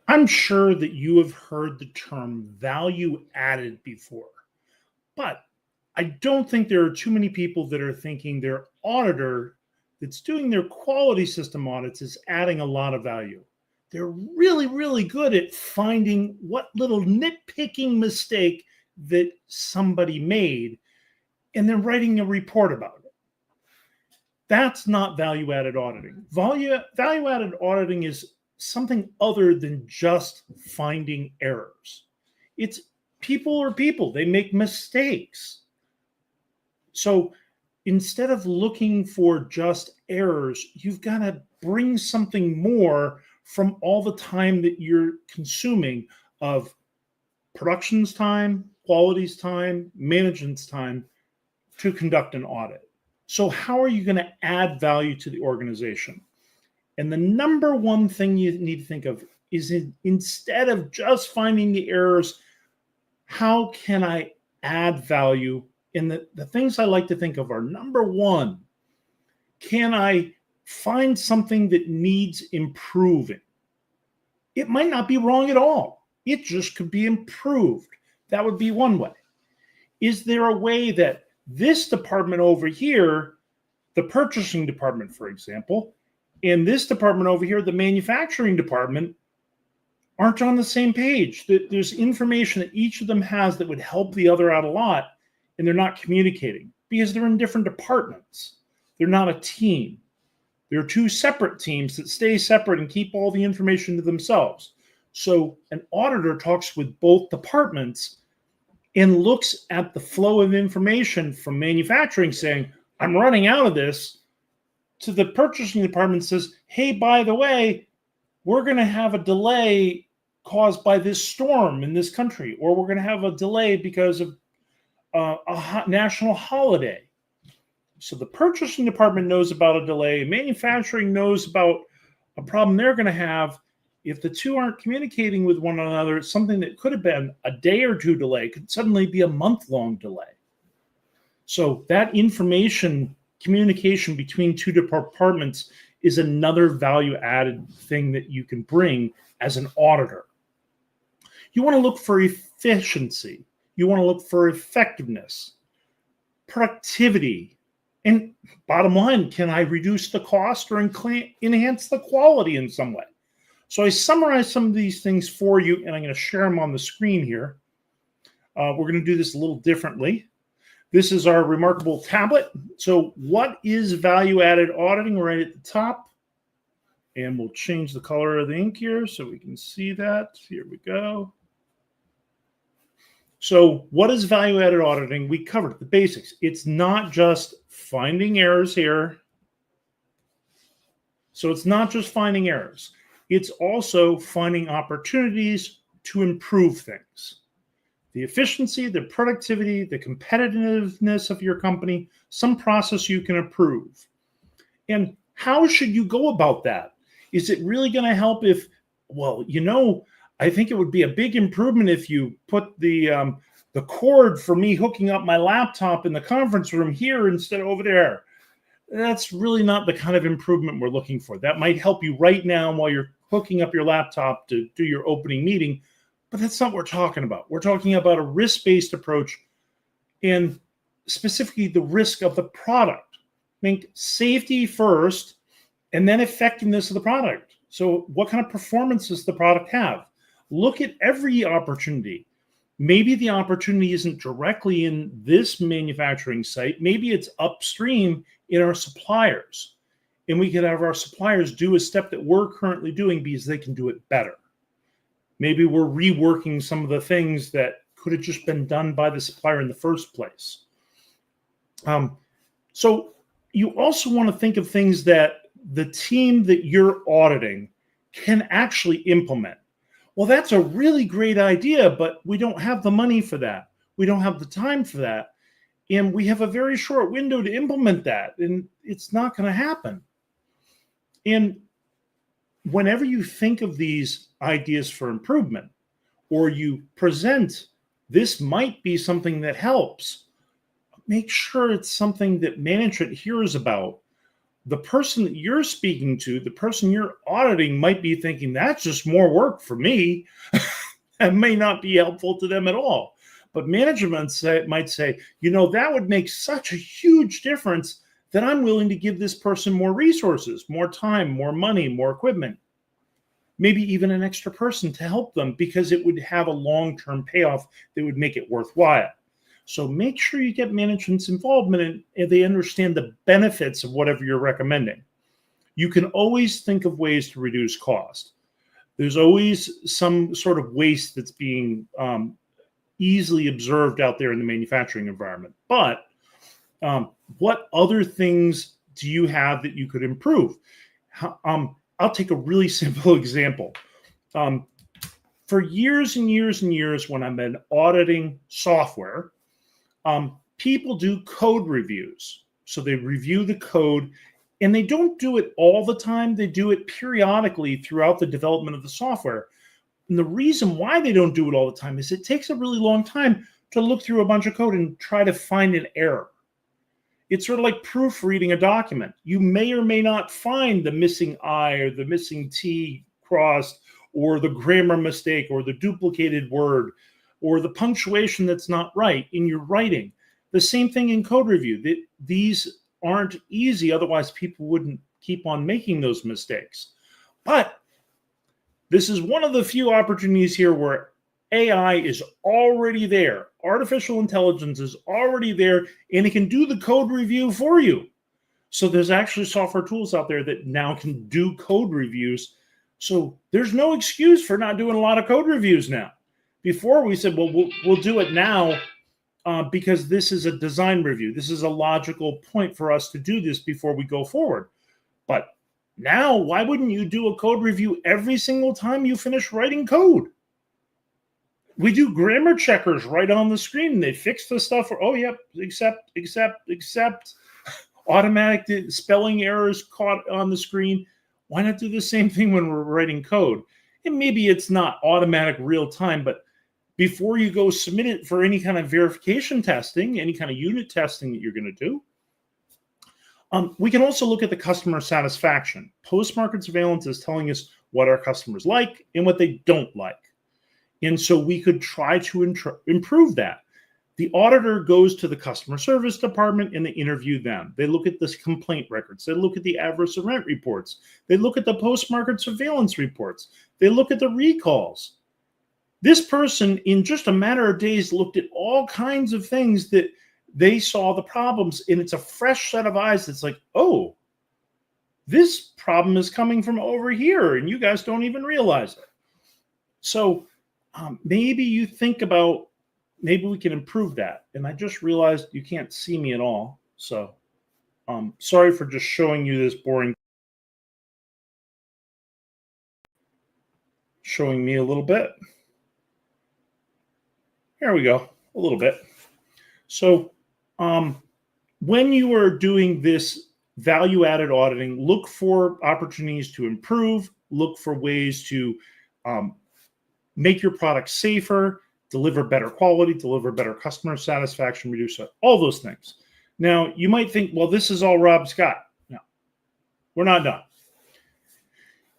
I'm sure that you have heard the term value added before, but I don't think there are too many people that are thinking their auditor that's doing their quality system audits is adding a lot of value. They're really, really good at finding what little nitpicking mistake that somebody made and then writing a report about it. That's not value added auditing. Value added auditing is something other than just finding errors. It's people are people, they make mistakes. So instead of looking for just errors, you've got to bring something more from all the time that you're consuming of production's time, quality's time, management's time to conduct an audit. So how are you going to add value to the organization? And the number one thing you need to think of is instead of just finding the errors, how can I add value? And the things I like to think of are, number one, can I find something that needs improving? It might not be wrong at all. It just could be improved. That would be one way. Is there a way that this department over here, the purchasing department, for example, and this department over here, the manufacturing department, aren't on the same page? That there's information that each of them has that would help the other out a lot, and they're not communicating because they're in different departments. They're not a team. They're two separate teams that stay separate and keep all the information to themselves. So an auditor talks with both departments and looks at the flow of information from manufacturing saying, I'm running out of this, to the purchasing department says, hey, by the way, we're going to have a delay caused by this storm in this country, or we're going to have a delay because of a national holiday. So the purchasing department knows about a delay, manufacturing knows about a problem they're going to have. If the two aren't communicating with one another, it's something that could have been a day or two delay could suddenly be a month-long delay. So that information communication between two departments is another value-added thing that you can bring as an auditor. You want to look for efficiency. You want to look for effectiveness, productivity, and bottom line, can I reduce the cost or enhance the quality in some way? So I summarized some of these things for you, and I'm going to share them on the screen here. We're going to do this a little differently. This is our remarkable tablet. So what is value-added auditing right at the top? And we'll change the color of the ink here so we can see that. Here we go. So what is value-added auditing? We covered the basics. It's not just finding errors here. So it's not just finding errors. It's also finding opportunities to improve things. The efficiency, the productivity, the competitiveness of your company, some process you can improve. And how should you go about that? Is it really going to help if, well, I think it would be a big improvement if you put the cord for me hooking up my laptop in the conference room here instead of over there. That's really not the kind of improvement we're looking for. That might help you right now while you're hooking up your laptop to do your opening meeting, but that's not what we're talking about. We're talking about a risk-based approach and specifically the risk of the product. Think safety first and then effectiveness of the product. So what kind of performance does the product have? Look at every opportunity. Maybe the opportunity isn't directly in this manufacturing site. Maybe it's upstream in our suppliers. And we could have our suppliers do a step that we're currently doing because they can do it better. Maybe we're reworking some of the things that could have just been done by the supplier in the first place. So you also want to think of things that the team that you're auditing can actually implement. Well, that's a really great idea, but we don't have the money for that. We don't have the time for that. And we have a very short window to implement that, and it's not going to happen. And whenever you think of these ideas for improvement, or you present, this might be something that helps, make sure it's something that management hears about. the person that you're speaking to, the person you're auditing, might be thinking, that's just more work for me. That may not be helpful to them at all. But management might say, that would make such a huge difference that I'm willing to give this person more resources, more time, more money, more equipment, maybe even an extra person to help them, because it would have a long-term payoff that would make it worthwhile. So make sure you get management's involvement and they understand the benefits of whatever you're recommending. You can always think of ways to reduce cost. There's always some sort of waste that's being easily observed out there in the manufacturing environment. But what other things do you have that you could improve? I'll take a really simple example. For years and years and years, when I've been auditing software, people do code reviews. So they review the code, and they don't do it all the time. They do it periodically throughout the development of the software. And the reason why they don't do it all the time is it takes a really long time to look through a bunch of code and try to find an error. It's sort of like proofreading a document. You may or may not find the missing I or the missing T crossed, or the grammar mistake, or the duplicated word, or the punctuation that's not right in your writing. The same thing in code review. These aren't easy, otherwise people wouldn't keep on making those mistakes. But this is one of the few opportunities here where AI is already there. Artificial intelligence is already there, and it can do the code review for you. So there's actually software tools out there that now can do code reviews. So there's no excuse for not doing a lot of code reviews now. Before we said, well, we'll do it now because this is a design review. This is a logical point for us to do this before we go forward. But now, why wouldn't you do a code review every single time you finish writing code? We do grammar checkers right on the screen. They fix the stuff. Oh, yep, accept. Automatic spelling errors caught on the screen. Why not do the same thing when we're writing code? And maybe it's not automatic real time, but before you go submit it for any kind of verification testing, any kind of unit testing that you're going to do, we can also look at the customer satisfaction. Post-market surveillance is telling us what our customers like and what they don't like. And so we could try to improve that. The auditor goes to the customer service department and they interview them. They look at the complaint records. They look at the adverse event reports. They look at the post-market surveillance reports. They look at the recalls. This person, in just a matter of days, looked at all kinds of things that they saw the problems, and it's a fresh set of eyes that's like, oh, this problem is coming from over here, and you guys don't even realize it. So maybe you think about, maybe we can improve that. And I just realized you can't see me at all. So sorry for just showing you this boring. Showing me a little bit. There we go, a little bit. So when you are doing this value-added auditing, look for opportunities to improve, look for ways to make your product safer, deliver better quality, deliver better customer satisfaction, reduce all those things. Now, you might think, well, this is all Rob Scott. No, we're not done.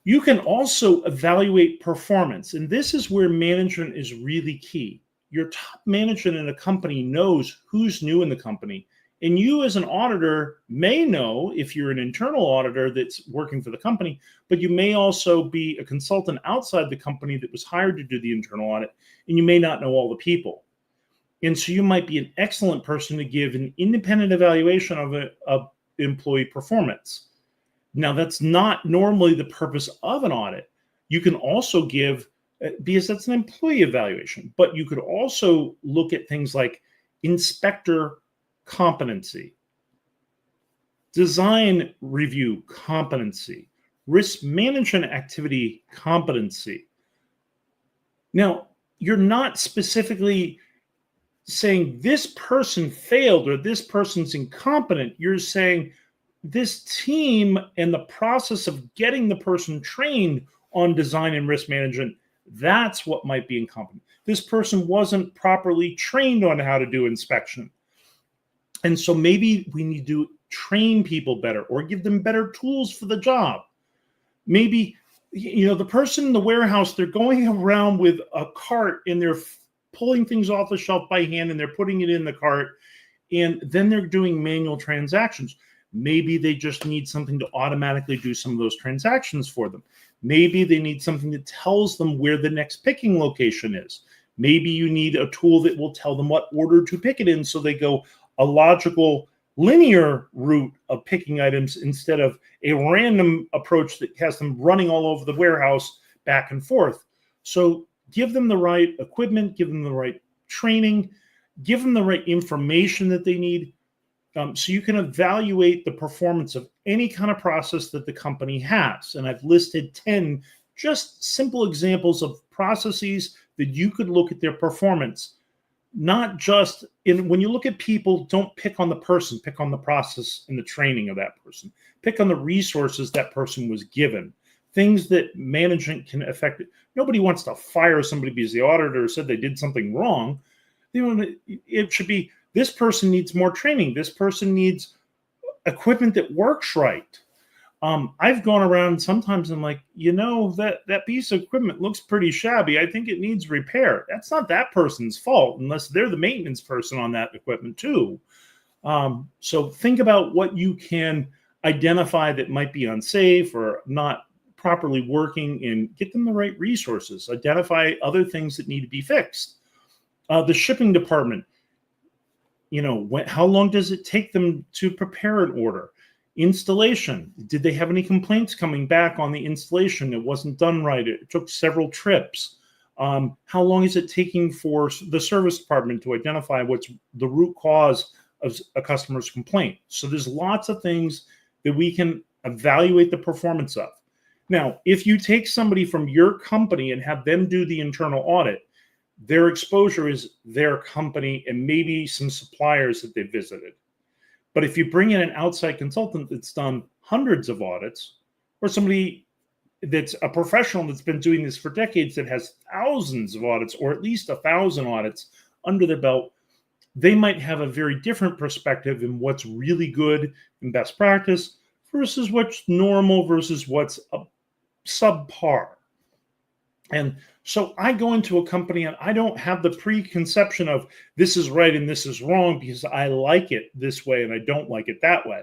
You can also evaluate performance, and this is where management is really key. Your top management in a company knows who's new in the company, and you as an auditor may know, if you're an internal auditor that's working for the company, but you may also be a consultant outside the company that was hired to do the internal audit, and you may not know all the people. And so you might be an excellent person to give an independent evaluation of employee performance. Now, that's not normally the purpose of an audit. You can also give, because that's an employee evaluation, but you could also look at things like inspector competency, design review competency, risk management activity competency. Now, you're not specifically saying this person failed or this person's incompetent. You're saying this team and the process of getting the person trained on design and risk management, that's what might be incompetent. This person wasn't properly trained on how to do inspection. And so maybe we need to train people better or give them better tools for the job. Maybe, the person in the warehouse, they're going around with a cart and they're pulling things off the shelf by hand and they're putting it in the cart, and then they're doing manual transactions. Maybe they just need something to automatically do some of those transactions for them. Maybe they need something that tells them where the next picking location is. Maybe you need a tool that will tell them what order to pick it in, so they go a logical, linear route of picking items instead of a random approach that has them running all over the warehouse back and forth. So give them the right equipment, give them the right training, give them the right information that they need, so you can evaluate the performance of any kind of process that the company has. And I've listed 10 just simple examples of processes that you could look at their performance. Not just when you look at people, don't pick on the person, pick on the process and the training of that person. Pick on the resources that person was given, things that management can affect. Nobody wants to fire somebody because the auditor said they did something wrong. It should be, this person needs more training. This person needs equipment that works right. I've gone around sometimes and like, that piece of equipment looks pretty shabby. I think it needs repair. That's not that person's fault unless they're the maintenance person on that equipment too. So think about what you can identify that might be unsafe or not properly working and get them the right resources. Identify other things that need to be fixed. The shipping department, how long does it take them to prepare an order? Installation. Did they have any complaints coming back on the installation? It wasn't done right. It took several trips. How long is it taking for the service department to identify what's the root cause of a customer's complaint? So there's lots of things that we can evaluate the performance of. Now, if you take somebody from your company and have them do the internal audit, their exposure is their company and maybe some suppliers that they visited. But if you bring in an outside consultant that's done hundreds of audits, or somebody that's a professional that's been doing this for decades that has thousands of audits, or at least 1,000 audits under their belt, they might have a very different perspective in what's really good and best practice versus what's normal versus what's subpar. And so I go into a company and I don't have the preconception of this is right and this is wrong because I like it this way and I don't like it that way.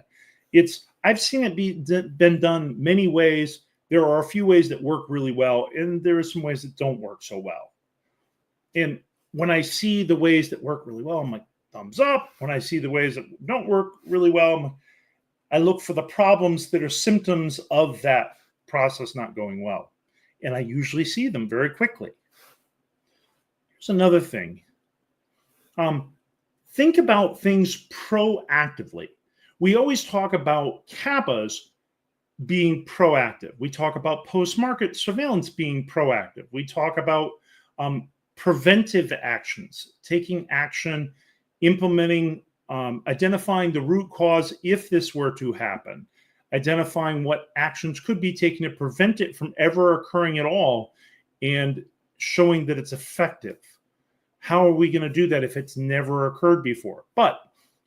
I've seen it been done many ways. There are a few ways that work really well, and there are some ways that don't work so well. And when I see the ways that work really well, I'm like, thumbs up. When I see the ways that don't work really well, I look for the problems that are symptoms of that process not going well. And I usually see them very quickly. Here's another thing. Think about things proactively. We always talk about CAPAs being proactive. We talk about post-market surveillance being proactive. We talk about preventive actions, taking action, implementing, identifying the root cause if this were to happen, identifying what actions could be taken to prevent it from ever occurring at all, and showing that it's effective. How are we going to do that if it's never occurred before? But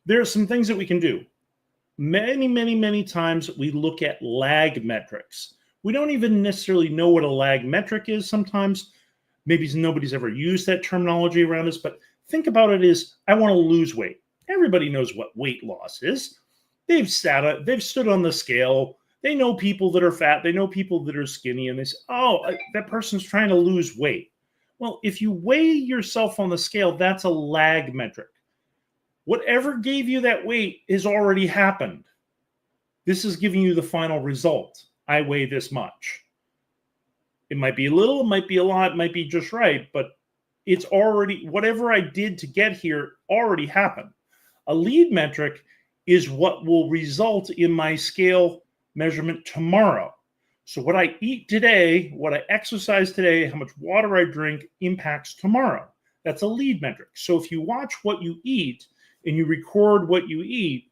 there are some things that we can do. Many, many, many times we look at lag metrics. We don't even necessarily know what a lag metric is sometimes. Maybe nobody's ever used that terminology around us, but think about it as, I want to lose weight. Everybody knows what weight loss is. They've stood on the scale. They know people that are fat. They know people that are skinny, and they say, oh, that person's trying to lose weight. Well, if you weigh yourself on the scale, that's a lag metric. Whatever gave you that weight has already happened. This is giving you the final result. I weigh this much. It might be a little, it might be a lot, it might be just right, but it's already, whatever I did to get here already happened. A lead metric is what will result in my scale measurement tomorrow. So what I eat today, what I exercise today, how much water I drink impacts tomorrow. That's a lead metric. So if you watch what you eat and you record what you eat,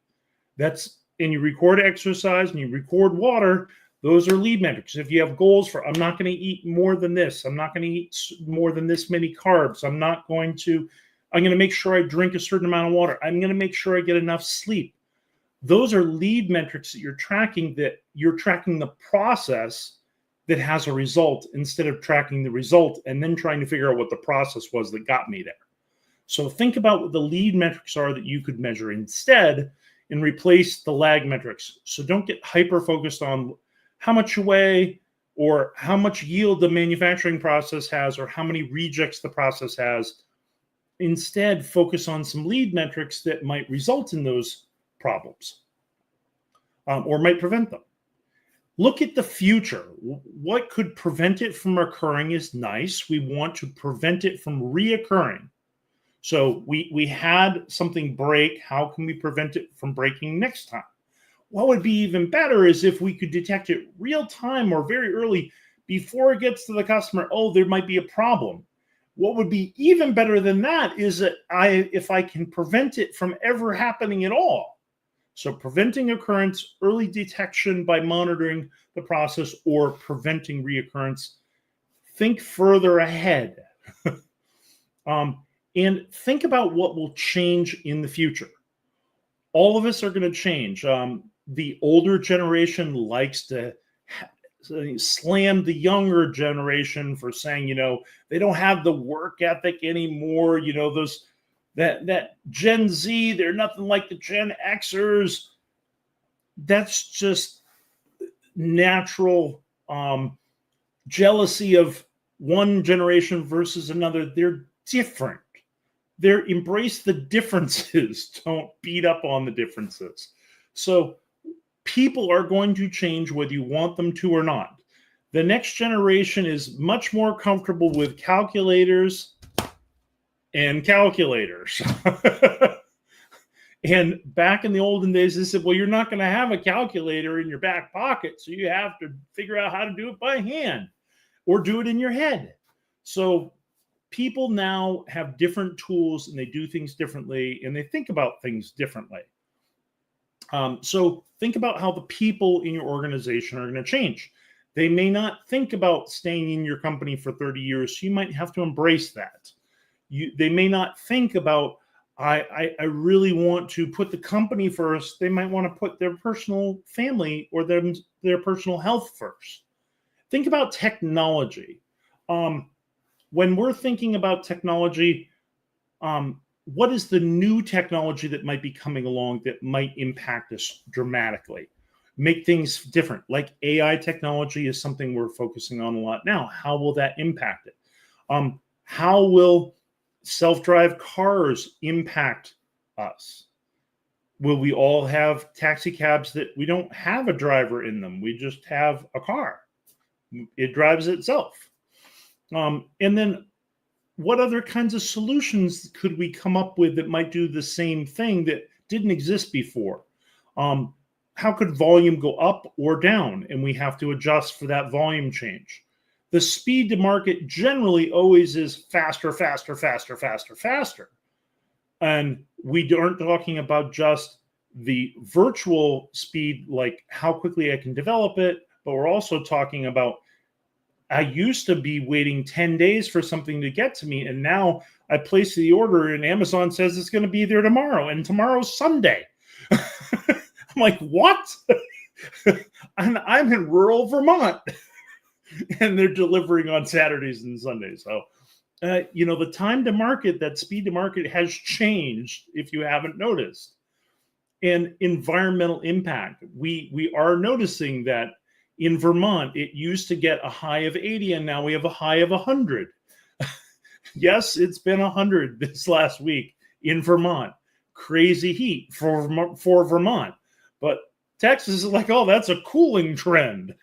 and you record exercise and you record water, those are lead metrics. If you have goals for, I'm not going to eat more than this, I'm not going to eat more than this many carbs, I'm going to make sure I drink a certain amount of water, I'm going to make sure I get enough sleep. Those are lead metrics that you're tracking the process that has a result instead of tracking the result and then trying to figure out what the process was that got me there. So think about what the lead metrics are that you could measure instead and replace the lag metrics. So don't get hyper focused on how much you weigh or how much yield the manufacturing process has or how many rejects the process has. Instead, focus on some lead metrics that might result in those problems or might prevent them. Look at the future. What could prevent it from occurring is nice. We want to prevent it from reoccurring. So we had something break. How can we prevent it from breaking next time? What would be even better is if we could detect it real time or very early before it gets to the customer. Oh, there might be a problem. What would be even better than that is that if I can prevent it from ever happening at all. So preventing occurrence, early detection by monitoring the process, or preventing reoccurrence. Think further ahead. And think about what will change in the future. All of us are going to change. The older generation likes to slam the younger generation for saying, they don't have the work ethic anymore. Those that Gen Z, they're nothing like the Gen Xers. That's just natural jealousy of one generation versus another. They're different. Embrace the differences. Don't beat up on the differences. So people are going to change whether you want them to or not. The next generation is much more comfortable with calculators and calculators. And back in the olden days, they said, well, you're not going to have a calculator in your back pocket, so you have to figure out how to do it by hand or do it in your head. So people now have different tools and they do things differently and they think about things differently. So think about how the people in your organization are going to change. They may not think about staying in your company for 30 years. So you might have to embrace that. They may not think about, I really want to put the company first. They might want to put their personal family or their personal health first. Think about technology. When we're thinking about technology, what is the new technology that might be coming along that might impact us dramatically, make things different? Like AI technology is something we're focusing on a lot now. How will that impact it? How will self-drive cars impact us? Will we all have taxi cabs that we don't have a driver in them? We just have a car. It drives itself. And then what other kinds of solutions could we come up with that might do the same thing that didn't exist before? How could volume go up or down? And we have to adjust for that volume change. The speed to market generally always is faster, faster, faster, faster, faster. And we aren't talking about just the virtual speed, like how quickly I can develop it, but we're also talking about I used to be waiting 10 days for something to get to me, and now I place the order and Amazon says it's going to be there tomorrow, and tomorrow's Sunday. I'm like, what? I'm in rural Vermont, and they're delivering on Saturdays and Sundays. So, the time to market, that speed to market has changed if you haven't noticed. And environmental impact. We are noticing that in Vermont, it used to get a high of 80, and now we have a high of 100. Yes, it's been 100 this last week in Vermont. Crazy heat for Vermont. But Texas is like, oh, that's a cooling trend.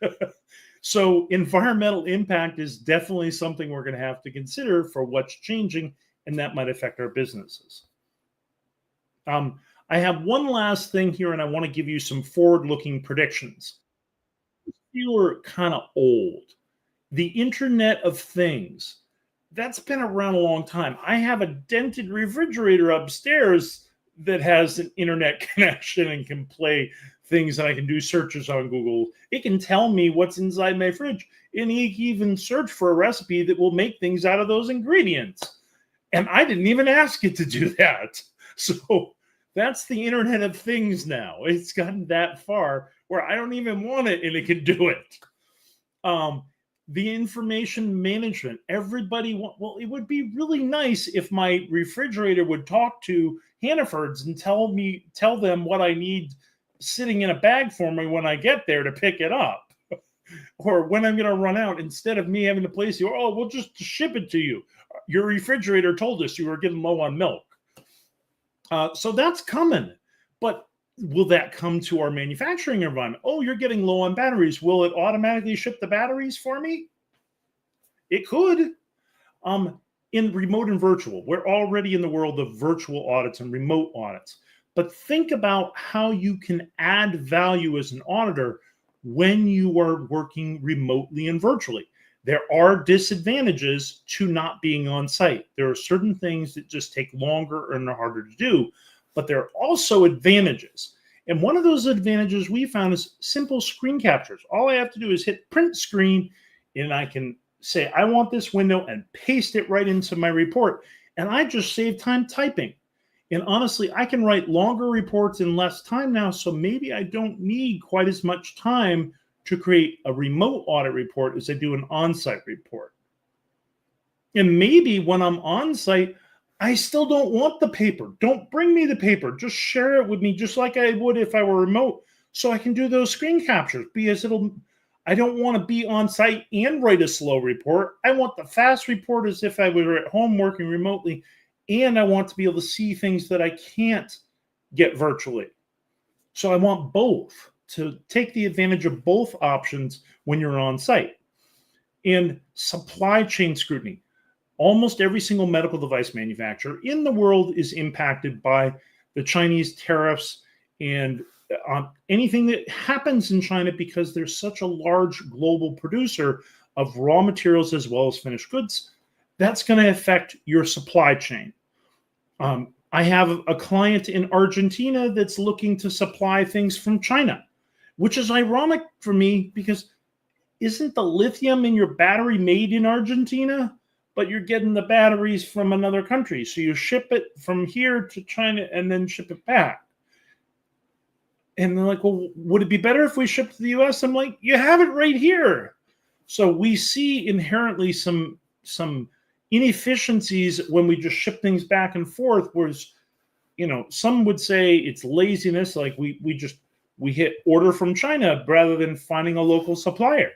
So environmental impact is definitely something we're going to have to consider for what's changing, and that might affect our businesses. I have one last thing here, and I want to give you some forward-looking predictions. You are kind of old. The Internet of Things, that's been around a long time. I have a dented refrigerator upstairs that has an internet connection and can play things, and I can do searches on Google. It can tell me what's inside my fridge, and it can even search for a recipe that will make things out of those ingredients. And I didn't even ask it to do that. So That's the Internet of Things now. It's gotten that far where I don't even want it and it can do it. The information management, well, it would be really nice if my refrigerator would talk to Hannaford's and tell them what I need sitting in a bag for me when I get there to pick it up. Or when I'm going to run out, instead of me having to place you, oh, we'll just ship it to you. Your refrigerator told us you were getting low on milk. So that's coming. But will that come to our manufacturing environment? Oh, you're getting low on batteries. Will it automatically ship the batteries for me? It could. In remote and virtual, we're already in the world of virtual audits and remote audits. But think about how you can add value as an auditor when you are working remotely and virtually. There are disadvantages to not being on site. There are certain things that just take longer and are harder to do, but there are also advantages. And one of those advantages we found is simple screen captures. All I have to do is hit print screen, and I can say, I want this window, and paste it right into my report. And I just save time typing. And honestly, I can write longer reports in less time now, so maybe I don't need quite as much time to create a remote audit report as I do an on-site report. And maybe when I'm on-site, I still don't want the paper. Don't bring me the paper. Just share it with me just like I would if I were remote, so I can do those screen captures, because I don't want to be on site and write a slow report. I want the fast report as if I were at home working remotely, and I want to be able to see things that I can't get virtually. So I want both, to take the advantage of both options when you're on site. And supply chain scrutiny. Almost every single medical device manufacturer in the world is impacted by the Chinese tariffs and anything that happens in China, because they're such a large global producer of raw materials as well as finished goods. That's going to affect your supply chain. I have a client in Argentina that's looking to supply things from China, which is ironic for me, because isn't the lithium in your battery made in Argentina? But you're getting the batteries from another country. So you ship it from here to China and then ship it back. And they're like, well, would it be better if we shipped to the US? I'm like, you have it right here. So we see inherently some inefficiencies when we just ship things back and forth, whereas, some would say it's laziness, like we hit order from China rather than finding a local supplier.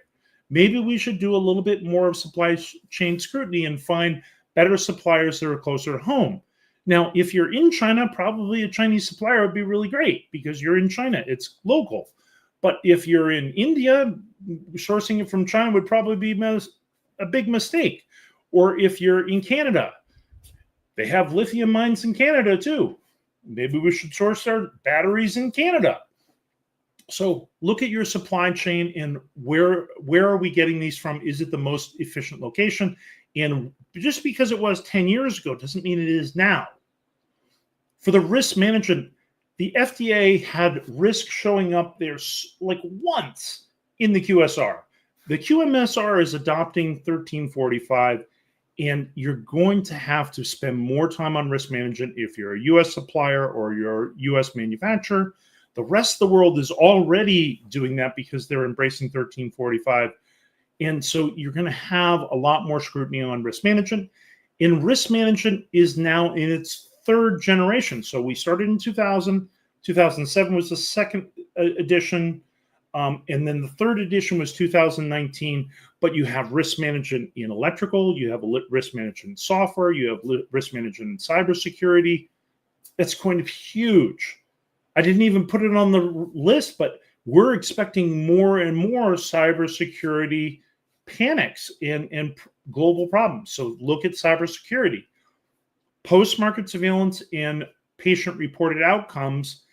Maybe we should do a little bit more of supply chain scrutiny and find better suppliers that are closer to home. Now, if you're in China, probably a Chinese supplier would be really great because you're in China. It's local. But if you're in India, sourcing it from China would probably be a big mistake. Or if you're in Canada, they have lithium mines in Canada too. Maybe we should source our batteries in Canada. So look at your supply chain and where are we getting these from? Is it the most efficient location? And just because it was 10 years ago doesn't mean it is now. For the risk management, the FDA had risk showing up there like once in the QSR. The QMSR is adopting 1345, and you're going to have to spend more time on risk management if you're a US supplier or you're a US manufacturer. The rest of the world is already doing that because they're embracing 1345. And so you're going to have a lot more scrutiny on risk management. And risk management is now in its third generation. So we started in 2000. 2007 was the second edition. And then the third edition was 2019. But you have risk management in electrical. You have risk management in software. You have risk management in cybersecurity. That's going to be huge. I didn't even put it on the list, but we're expecting more and more cybersecurity panics and global problems. So look at cybersecurity. Post-market surveillance and patient-reported outcomes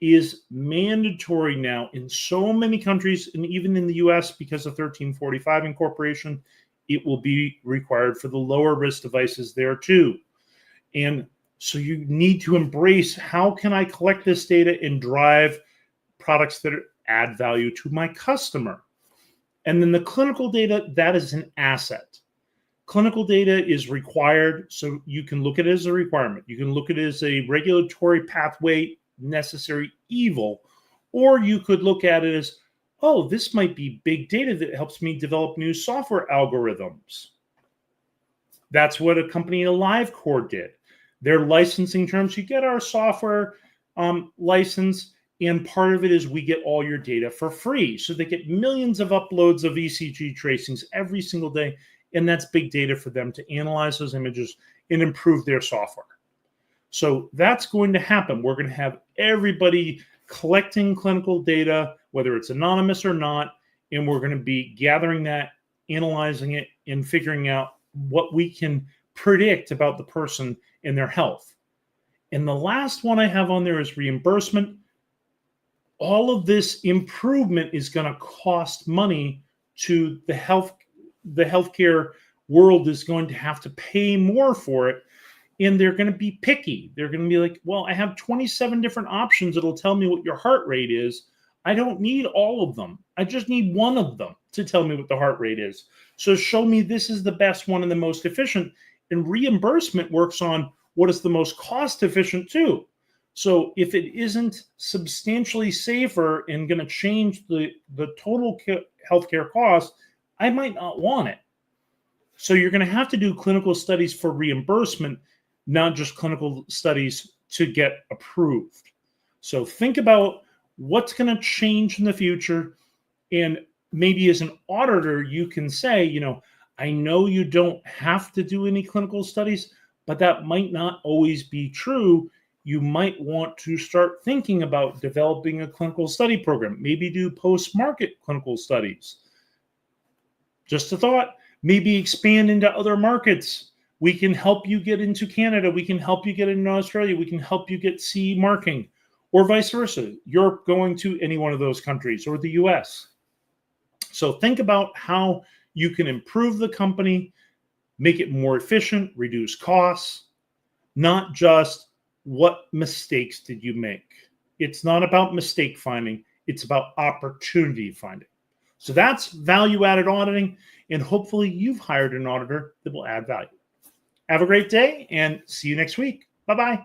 is mandatory now in so many countries, and even in the US because of 1345 incorporation, it will be required for the lower risk devices there too. And so you need to embrace, how can I collect this data and drive products that add value to my customer? And then the clinical data, that is an asset. Clinical data is required, so you can look at it as a requirement. You can look at it as a regulatory pathway, necessary evil, or you could look at it as, oh, this might be big data that helps me develop new software algorithms. That's what a company, AliveCore, did. Their licensing terms, you get our software license, and part of it is we get all your data for free. So they get millions of uploads of ECG tracings every single day, and that's big data for them to analyze those images and improve their software. So that's going to happen. We're going to have everybody collecting clinical data, whether it's anonymous or not, and we're going to be gathering that, analyzing it, and figuring out what we can predict about the person and their health. And the last one I have on there is reimbursement. All of this improvement is going to cost money to the healthcare world is going to have to pay more for it, and they're going to be picky. They're going to be like, well, I have 27 different options that'll tell me what your heart rate is. I don't need all of them. I just need one of them to tell me what the heart rate is. So show me this is the best one and the most efficient. And reimbursement works on what is the most cost efficient too. So if it isn't substantially safer and going to change the total healthcare cost, I might not want it. So you're going to have to do clinical studies for reimbursement, not just clinical studies to get approved. So think about what's going to change in the future. And maybe as an auditor, you can say, I know you don't have to do any clinical studies, but that might not always be true. You might want to start thinking about developing a clinical study program, maybe do post-market clinical studies. Just a thought, maybe expand into other markets. We can help you get into Canada. We can help you get into Australia. We can help you get CE marking, or vice versa. Europe going to any one of those countries, or the US. So think about how you can improve the company, make it more efficient, reduce costs, not just what mistakes did you make. It's not about mistake finding. It's about opportunity finding. So that's value-added auditing, and hopefully you've hired an auditor that will add value. Have a great day, and see you next week. Bye-bye.